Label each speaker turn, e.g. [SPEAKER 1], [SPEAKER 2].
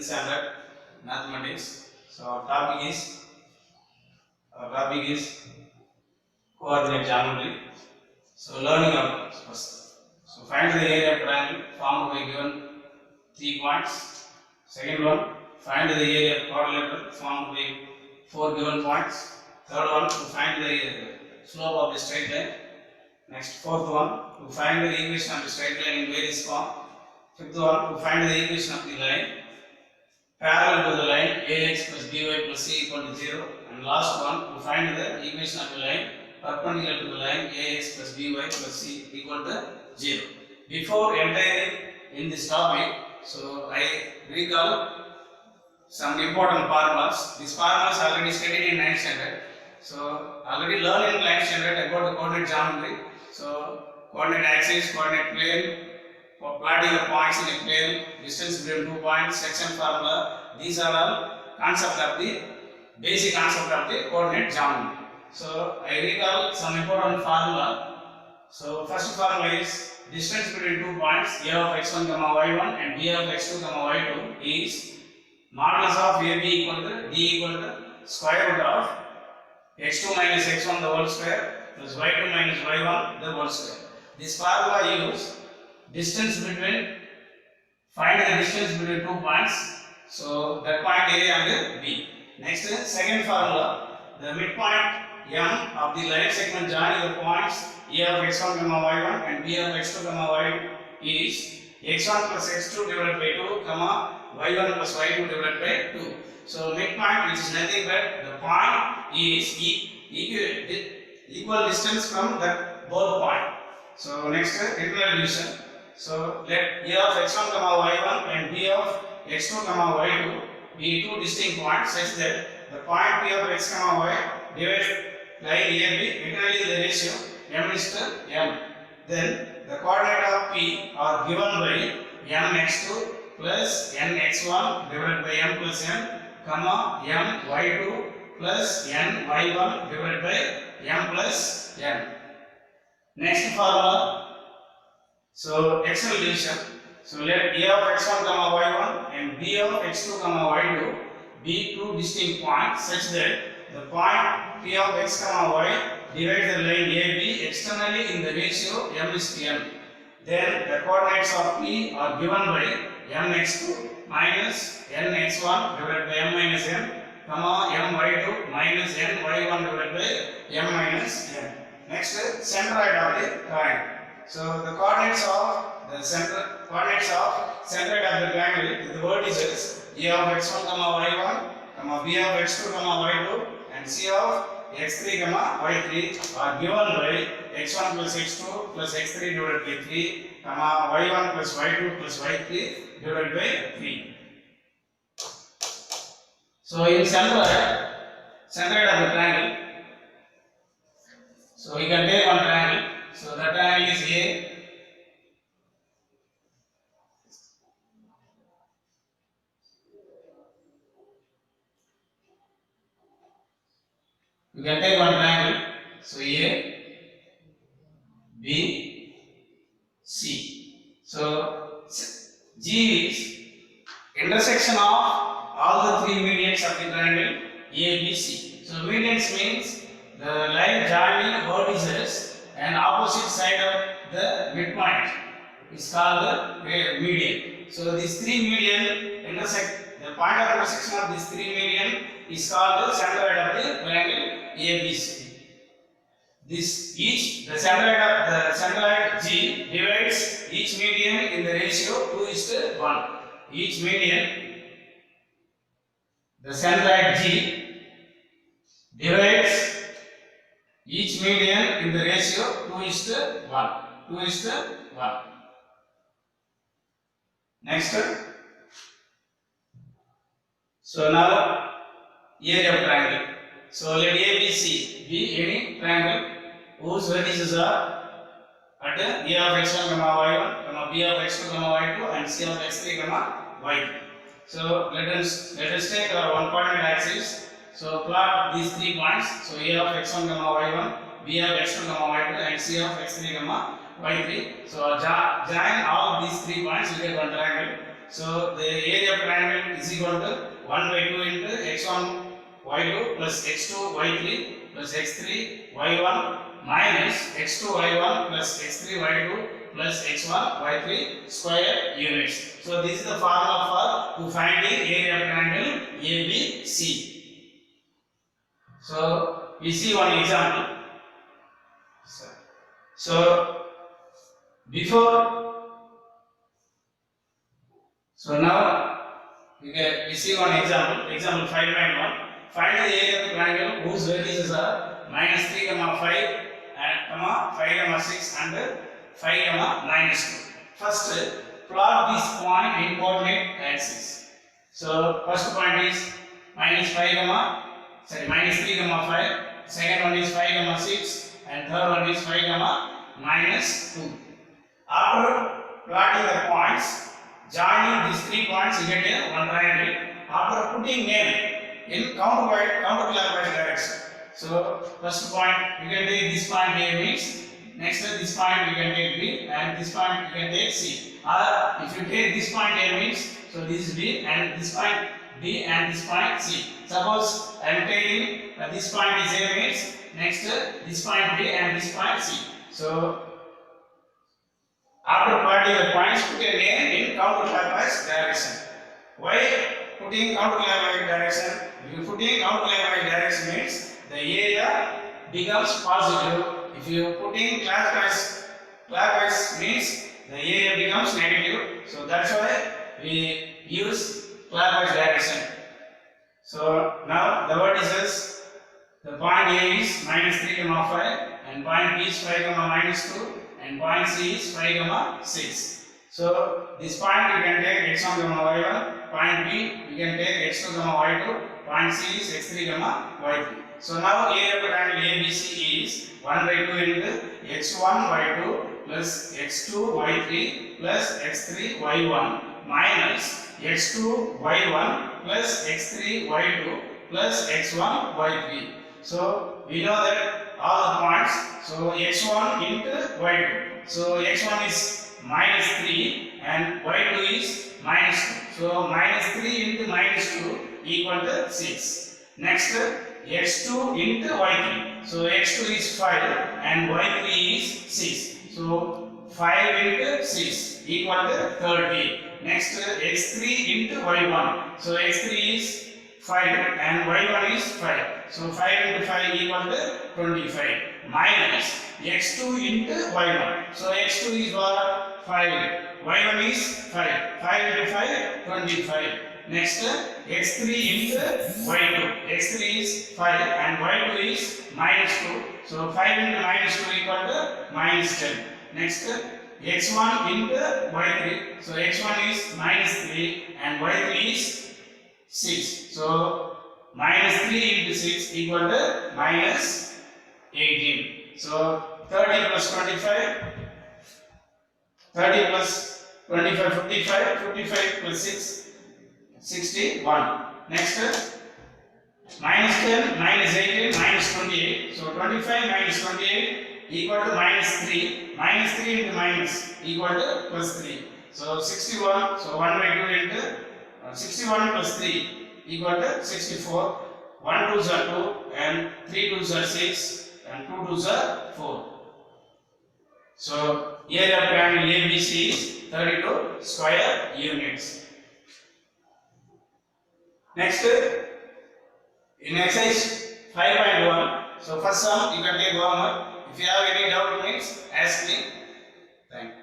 [SPEAKER 1] 10th standard mathematics. So our topic is coordinate geometry. So learning of first. So find the area of triangle formed by given 3 points. Second one, find the area of quadrilateral formed by 4 given points. Third one, to find the slope of the straight line. Next, fourth one, to find the equation of the straight line in various form. Fifth one, to find the equation of the line parallel to the line ax plus by plus c equal to 0. And last one, to find the equation of the line perpendicular to the line ax plus by plus c equal to 0. Before entering in this topic, so I recall some important formulas. These formulas already studied in 9th standard. So already learned in 9th standard about the coordinate geometry. So coordinate axis, coordinate plane, for plotting the points in a plane, distance between 2 points, section formula. These are all basic concept of the coordinate geometry. So I recall some important formula. So first formula is distance between 2 points a of x1 y1 and b of x2 y2 is modulus of ab equal to d equal to square root of x2 minus x1 the whole square plus y2 minus y1 the whole square. This formula use distance between, find the distance between 2 points. So that point A and B. Next, second formula, the midpoint M of the line segment joining the points A of x1 y1 and B of x2 y2 is x1 plus x2 divided by 2 y1 plus y2 divided by 2. So midpoint, which is nothing but the point is equal distance from that both point. So next, integral division. So let A of x1 y1 and B of x2 y2 be two distinct points such that the point P of x y divided line AB integrally the ratio m is to m. Then the coordinate of P are given by mx2 plus nx1 divided by m plus n, m y2 plus n y1 divided by m plus n. Next formula. So external division. So let A of x1 y1 and B of x2 y2 be two distinct points such that the point P of x y divides the line AB externally in the ratio m is to m. Then the coordinates of P are given by mx2 minus nx1 divided by m minus n, my2 minus ny1 divided by m minus n. Next, centroid of the triangle. So the coordinates of centroid of the triangle, the vertices A of x1 y1, B of x2 y2 and C of x3 y3 are given by x1 plus x2 plus x3 divided by 3, y1 plus y2 plus y3 divided by 3. So in centroid of the triangle, so we can take one triangle. So the triangle is A. We can take one triangle. So A, B, C. So G is intersection of all the three medians of the triangle A, B, C. So medians means the line joining vertices and opposite side of the midpoint is called the median. So these three median intersect, the point of intersection of these three median is called the centroid of the triangle ABC. The centroid G divides each median in the ratio 2:1. Each median, the centroid G divides each median in the ratio 2:1. 2:1. Next. So now area of triangle. So let ABC be any triangle whose vertices are at A of x1 y1, B of x2 y2 and C of x3 y2. So let us take our one coordinate axis. So plot these 3 points. So A of x1 y1, B of x2 y2 and C of x3 y3. So join all of these 3 points, you get one triangle. So the area of triangle is equal to 1 by 2 into x1 y2 plus x2 y3 plus x3 y1 minus x2 y1 plus x3 y2 plus x1 y3 square units. So this is the formula for to find the area of triangle ABC. So we see one example. So now we see one example. Example 5.1. Find the area of the triangle whose vertices are minus 3, 5, and 5, 6, and 5, minus 2. First, plot this point in coordinate axis. So first point is minus 3, 5. Second one is 5, 6, and third one is 5, minus 2. After plotting the points, joining these 3 points, you get one triangle. After putting name in counterclockwise direction. So first point you can take this point A means next this point you can take B and this point you can take C. Or if you take this point A means so this is B and this point B and this point C. Suppose I am taking this point is A means next this point B and this point C. So after plotting the points, put a name in counterclockwise direction. Why putting counterclockwise direction? If you put in counterclockwise direction means the area becomes positive. If you put in clockwise means the area becomes negative. So that's why we use clockwise direction. So now the vertices, the point A is minus 3, 5 and point B is 5, minus 2 and point C is 5, 6. So this point you can take x1, y1, point B you can take x2, y2, point C is x3, y3. So now area of the triangle ABC is 1 by 2 into x1, y2 plus x2, y3 plus x3, y1 minus x2, y1 plus x3, y2 plus x1, y3. So we know that all the points. So x1 into y2. So x1 is minus 3 and y2 is minus 2. So minus 3 into minus 2 equal to 6. Next x2 into y3. So x2 is 5 and y3 is 6. So 5 into 6 equal to 30. Next x3 into y1. So x3 is 5 and y1 is 5. So 5 into 5 equal to 25 minus x2 into y1. So x2 is what? 5. y1 is 5. 5 into 5, 25. Next x3 into y2. x3 is 5 and y2 is minus 2. So 5 into minus 2 equal to minus 10. Next x1 into y3. So x1 is minus 3 and y3 is 6. So minus 3 into 6 equal to minus 18. So 30 plus 25. 30 plus 25, 55. 55 plus 6, 61. Next minus 10, minus 18, minus 28. So 25 minus 28 equal to minus 3. Minus 3 into minus equal to plus 3. So 61. So 1 by 2 into 61 plus 3 equal to 64. 1 2s are 2 and 3 2s are 6 and 2 2s are 4. So area of triangle ABC is 32 square units. Next in exercise 5.1. So first sum you can take homework. If you have any doubt means ask me. Thank you.